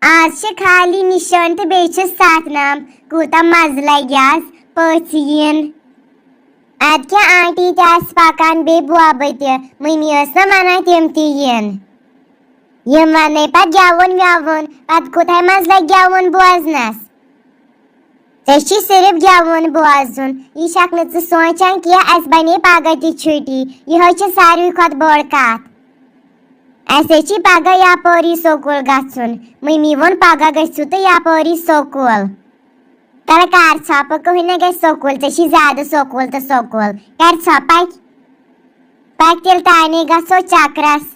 आज खाली निशान तो बेच सात नाम कूता मज लग्यास पीन अद क्या आंटी तस पकान बे बुआब मम्मी वन तम तीन यम वन पे गेवन वेवन पे कुत मज लग गेवन बोजनस चे सिर्फ गेवन बोजुन यह सोचान कह बने पगह तुटी यह सारे खुद बड़ कत असे पगह यपरी स्कूल गुन मम्मी वोन पगह गु तो यपरी स्कूल तल कर छप कहीं न ग स्कूल चे ज्यादा स्कूल तो स्कूल कर पक पक तेल ताने गो चक्रस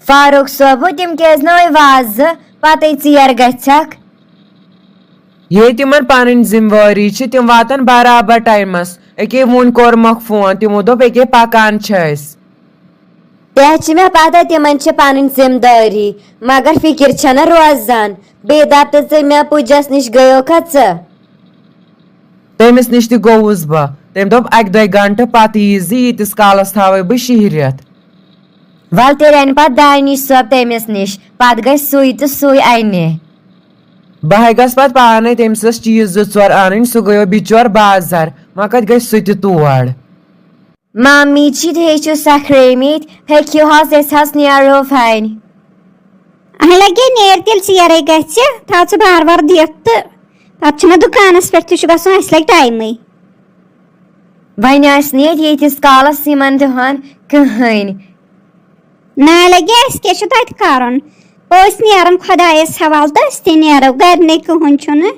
फारूक सोबू तम क्या वाज पत यर गक ये तिमन पन जिम्मेवारी तिम वातन बराबर टाइमस अके वुन कोरमक फोन तिमो दोप अके पकान तह मे पता तिमन पन जिम्मेदारी मगर फिक्र छना रोजान बे दप तो मे पुजस निश गयो तमिस निश गोवुस बह तम दोप अक दो घंटे पत यीस कालस थावे बह शहरियत वल तेल अन पत दानिश सोब तमिस निश पत गई सुई तो सुई अने बह गस पत पाने तमिस चीज जोर अन सह गयो बिचोर बाजार व कत गई सह तोड़ मम्मी थे सखरेमित हेक्यू नीरो फाइन लगे नेर तेल चेरे गो बार बार दिख तो दुकानस पे लगे टाइम वन येतिस कालस यमन दुहन कहीं ना लगे क्या कर नेरन खुदायस हवाल तो नेरो गर ने कहन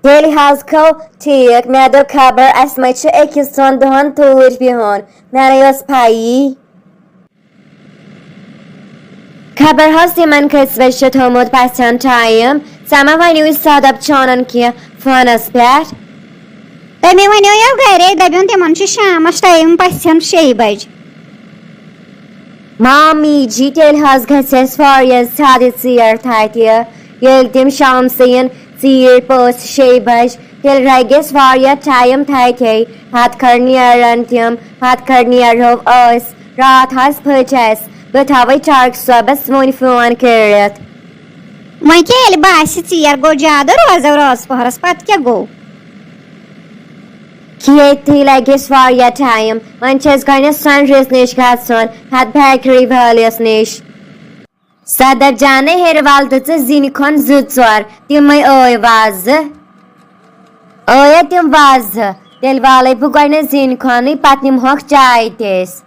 तेल खो ठीक मे दो खबर अस अकिस दोन दुहन तूर बिहन मे पाई खबर तिमन खस थोमुत पसन टाइम समा वनु सदब चानन कह फोनस पे तमें वनो गर दपन तिमन शाम टाइम पसन 6 बज मामी जी तेल गस ज्यादा चीर तथे तम शाम सन चीर पस 6 बज तेल रगस टाइम तथे पत खर नेरन तम पत खर नेरो रात फचस बह थवे टार्क सोबस वो फोन कर वो क्या बास चीर गो ज्यादा रोजो रोज पहरस पत क्या गो खेती लगस टाइम वन गो सनरिस निश गसन पत बेकरी वालिस निश सदर जाने हेरवाल तो जिन खन 2-4 तम वाज तम वाज तेल वाल बह गो जिन खन पत निमहक चाय तेस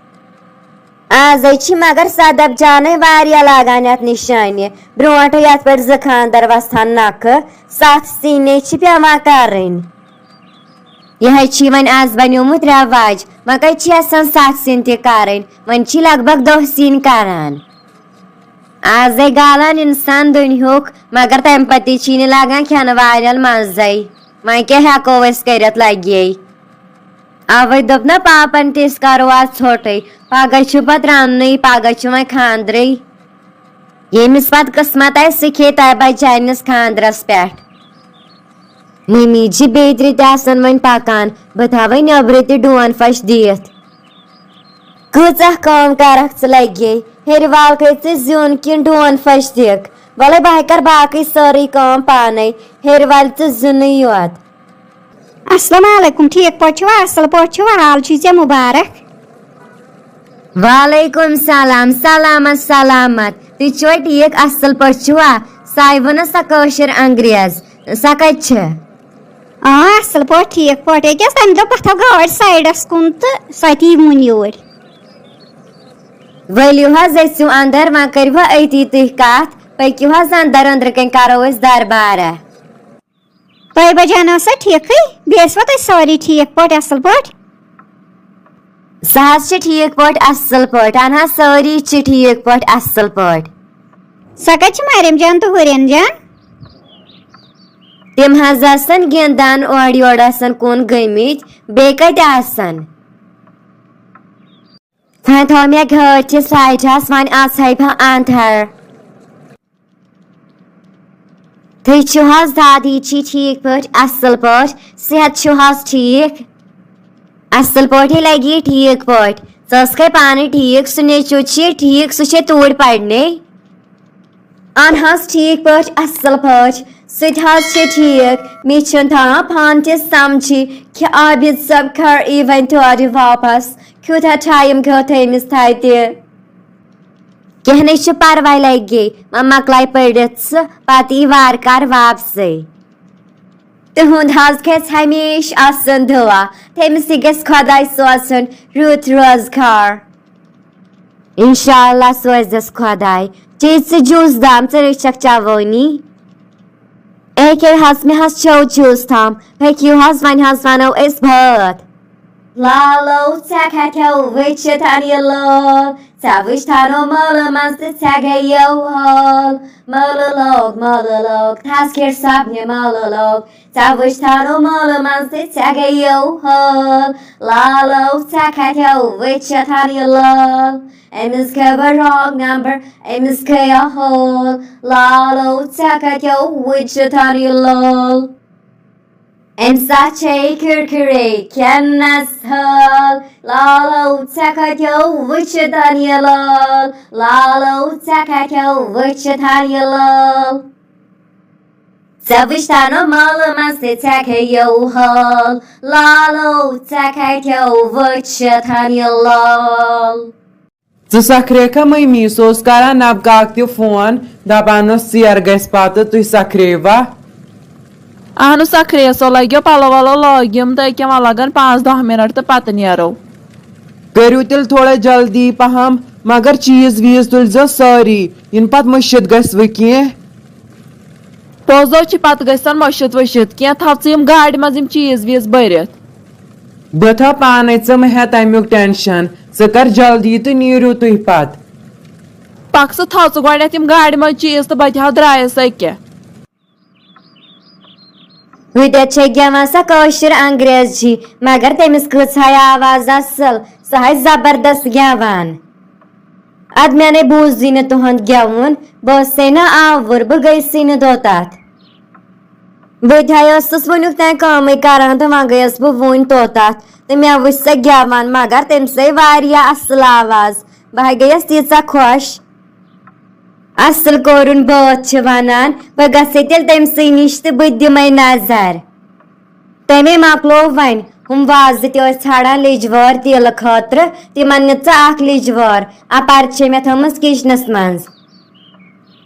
आज मगर सदब जाने लगान ये निशान ब्रोट ये पे 2 खानदर वसान नख 7 सीने पेवान कर यह वन आज बनोमुत रवाज मगर 7 सीन तन वन लगभग 2 सीन करान आज गालान इंसान दुनियुक मगर तम पत लगान खेन वाल मजे वन क्या हेको कर लगे अवे दोप ना पापन तिस करो आज छोटे पगह पत रन पगह वन खानद्र यमिस पत किस्मत सह खे तब चानस खानद्रस पे मम्मी जी बेतरी तन वन पकान बह थवे नब्र डोन फश दिथ कम कर लगे हेरवाल खे जुन कि डोन फश दिख वल बह कर बाकी सारी कम पाने हेरवाल जुन योत अस्सलाम वालेकुम ठीक पे असल पे हाल ऐ मुबारक वालेकुम सलाम सलामत सलामत तुह ठीक असल पे साई वन सा कशर अंग्रेज सा कत असल पे ठीक पे क्या तम दो पथो गाड़ साइडस कुन तो सती मुन योर वलियो यू अंदर वन करो अती तुह कत पक्यू अंदर अंदर कन करो दरबार तुम बजान सा ठीक बेसवा तुम सारी ठीक पे असल पे सह ठीक पे असल पे अन सारी ठीक पे असल पे सा कत मरियम जान तो हुरियन जान तम गिंदान ओर योर कुन गमित बे कत वन थो मे घर साइडस वन आह अंधर तुह दादी ठीक पे असल पे सेहत ठीक असल पे लगी ठीक पे 'स पानी ठीक सह नेचु ठीक सह तूर पढ़ने An has ठीक पट असल पट सुध has ठीक मिशन था पांच समझी कि आबिद सब कर इवेंट आदि वापस क्यों था टाइम क्यों थे मिस था ते कहने से परवाई लगे मम्मा क्लाई पढ़त पाती वार कर वापसे तुहंद हज गस हमेश आसन दुआ तेमिस गस खुदाई सोसन रूत रोजगार इंशाल्लाह सोजस खुदाई चीज जूस दाम चरिचक चावनी एक हस में हस चौ जूस थाम पेक्यू हस वनो इस भत Lalo takatyo wichitanyalo Savistano mala master tagayo hol monolog taskir sabnya monolog Savistano mala master tagayo hol Lalo takatyo wichitanyalo Amiss cover wrong number Amiss kaya hol Lalo takatyo wichitanyalo Emsache kirkire kennas hal Lalo takatyo wichitanyalal Lalo takatyo wichitanyalal Savistano malamaste takayo hal Lalo takatyo wichitanyalal Zu sakreka mami sos kara nabgakti phone dapanos siar gespata tu sakreva Ahnu sakriya solagyo palavalo logim ta ikam alagan 5-10 minute तो पत narrow करू तिल थोड़ा जल्दी पहम मगर चीज वीज तुल सारी इन पत मुशिद गस्व की पोजो ची पत गसन मशिद वशिद क्या थव यम गाड़ी मज यम चीज वीज भरित बह था पाने च मह तमुक टेंशन ज कर जल्दी तो नीरू तुह पत पक सह थव गत यम गाड़ी मज चीज तो बह द्रायस अक्या Hudet çekemem sa kashir अंग्रेजी मगर तेमिस कछाय आवाज असल सह जबरदस्त गेवन अद मैंने बूजी न तुहंद गेवन बसे न आवर बह गई न तोतत बस वनुक तैं कम करान तो वह गयस बह वन तोतत तो मे वुच सह गेवन मगर तमसे असल आवाज बह गयस तीसा खुश असल कोरुन बात वनान बह गसे तेल तमसे निश तो बह दिमे नजर तमे मकलो वन हम वाज ाड़ान लिजवार तेल खतर तिमन नीच लिजवार अपर मे थमस किचनस मज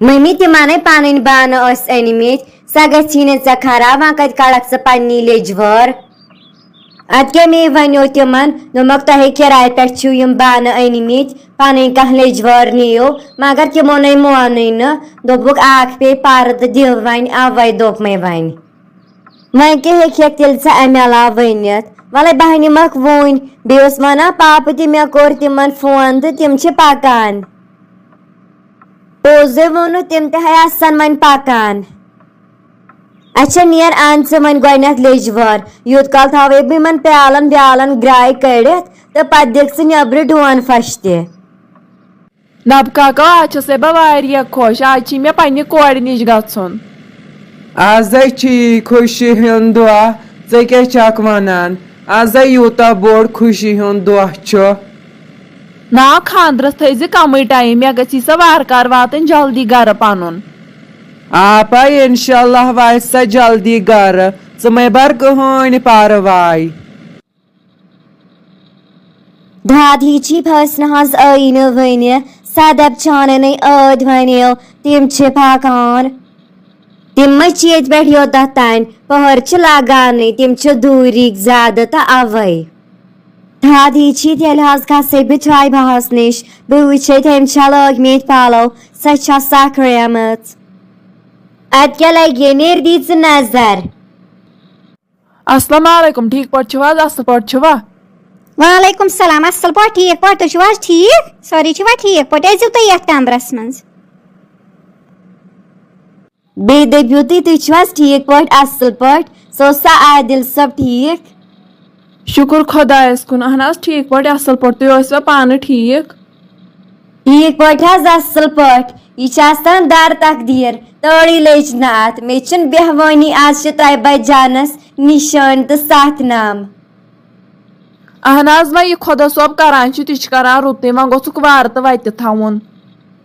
मम्मी तिमन पन बान अनमित सह गई ने खराब वह कत कड़क स पन्नी लिजवार अद क्या मे वनो तिमन दोमक तह किराय पे बान अनमित पन कह लिजवार नियो मगर तिमो न मोन दोपुक पे पर्द दिव वन अवे दोप मे वन वह क्या हेक तेल सा अमे अलाव वनित वल बह निमक वन बेस वना पाप ते मे कोर तिमन फोन तो तिम पकान पोजे वोन तिम तसन वन पकान अच्छा नियर आन वन गोनथ लिजवार यूत काल थवे बन प्यालन व्यालन ग्राय कड़ित तो पत दिख नब्र डोन फश ते नब काका आज से बह खुश आज मे पन्ने कोर निश गन आज खुशी हुंद दुआ े क्या वनान आज यूता बोड़ खुशी हुंद दुआ ना खानद्रस थी कम टाइम मे गई सा वारकार वातन जल्दी गर पन आपा इंशाल्लाह वात सा जल्दी गर े बर कहन पारवाई दादी ची फसन हज आइन वन सदब छान अद वनो तिम पकान तिम ये पे योत तान पहर लगान तिम दूरी ज्यादा तो अवे दादी ची तेल हज खसे बिचाई बहस निश बह वुचे तम लगमित पलो सह सक्रेम अद क्या लगे नेर दी नजर अस्सलाम वालेकुम ठीक पट असल पट वालेकुम सलाम असल पा ठीक पा तुम ठीक सारी ठीक पा अजो तुम ये कमरस मज बे दपू तुम ठीक पा असल पा सा आदिल सब ठीक शुक्र खुदायस कुन अहन ठीक पट असल पट तुम पान ठीक ठीक पा असल पा यह दर तकदीर तड़ी लच नात मे बेहवानी आज तय बजानस निशान तो साथ नाम अहन वह यह खुदा सोब करान तुह करान रुत वह गोसुक वार तो वत थवन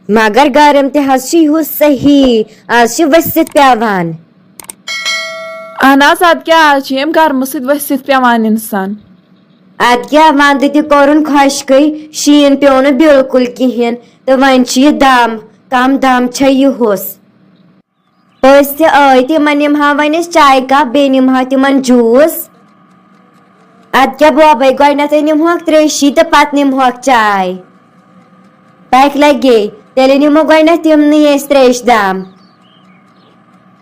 मगर गरम ते हज छ यु सही आज छ वसित पेवान अहन अद क्या आज यम गर्म सत वसित पेवान इंसान अद क्या वंद ते कोरुन खुशकई शीन प्यो न बिल्कुल किहन तो वन छ यह दम कम दम छ युस पस ते आय तिमन निमहा वन चाय कप बे निमहा तिमन जूस अद क्या बोबे गोडनेथ निमहोक त्रेशी तो पत निमहोक चाय पैक लगे तेल निमो गोडनेथ तिमन त्रेश दम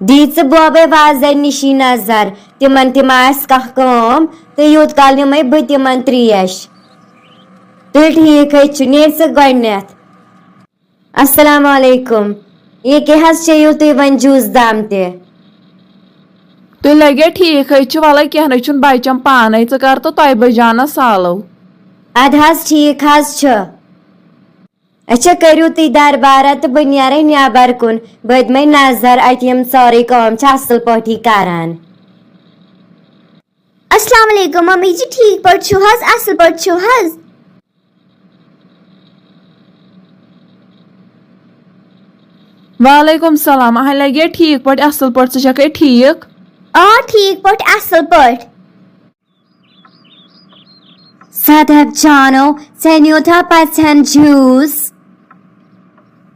दीद बोबे वाजन निशी नजर तिमन तिम कह तो यूत काल निमे बह तिमन त्रेश तुल ठीक नेर गोडनेथ अस्सलाम वालेकुम ये के हज चेयू तुम वन जूस दम ते तुम लगे ठीक वल कह न बचन पान कर तो तय बजाना सालो अद हज ठीक हज अच्छा करू तुम दरबार तो बह नीर नबर कुन बह दिमे नजर अत यम सारे काम असल पाठी करान अस्सलाम वालेकुम मम्मी जी ठीक पट छु हज असल पट छु हज वालेकुम सलाम अह लगे ठीक पट असल पट चे ठीक ठीक पट असल पट सदब जानो सनियो था पसंद जूस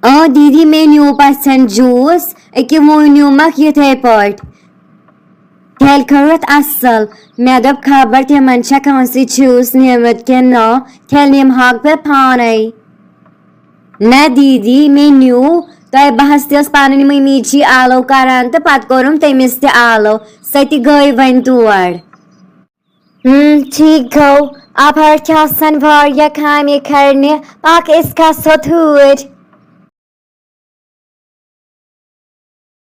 दीदी मे न्यू पसंद जूस अके वो न्यूमक ये पट तेल करत असल मे दप खबर तिमन कौंसी जूस निमत के नो तेल निमहाक पे पाने न दीदी मे न्यू तय बहस तस पानी मम्मी जी आलो करान तो पत कोरुम तमिस ते आलो सती गई वन तोड़ ठीक गो अब हर क्या सन वारिया खामे करने पाक इसका सथूर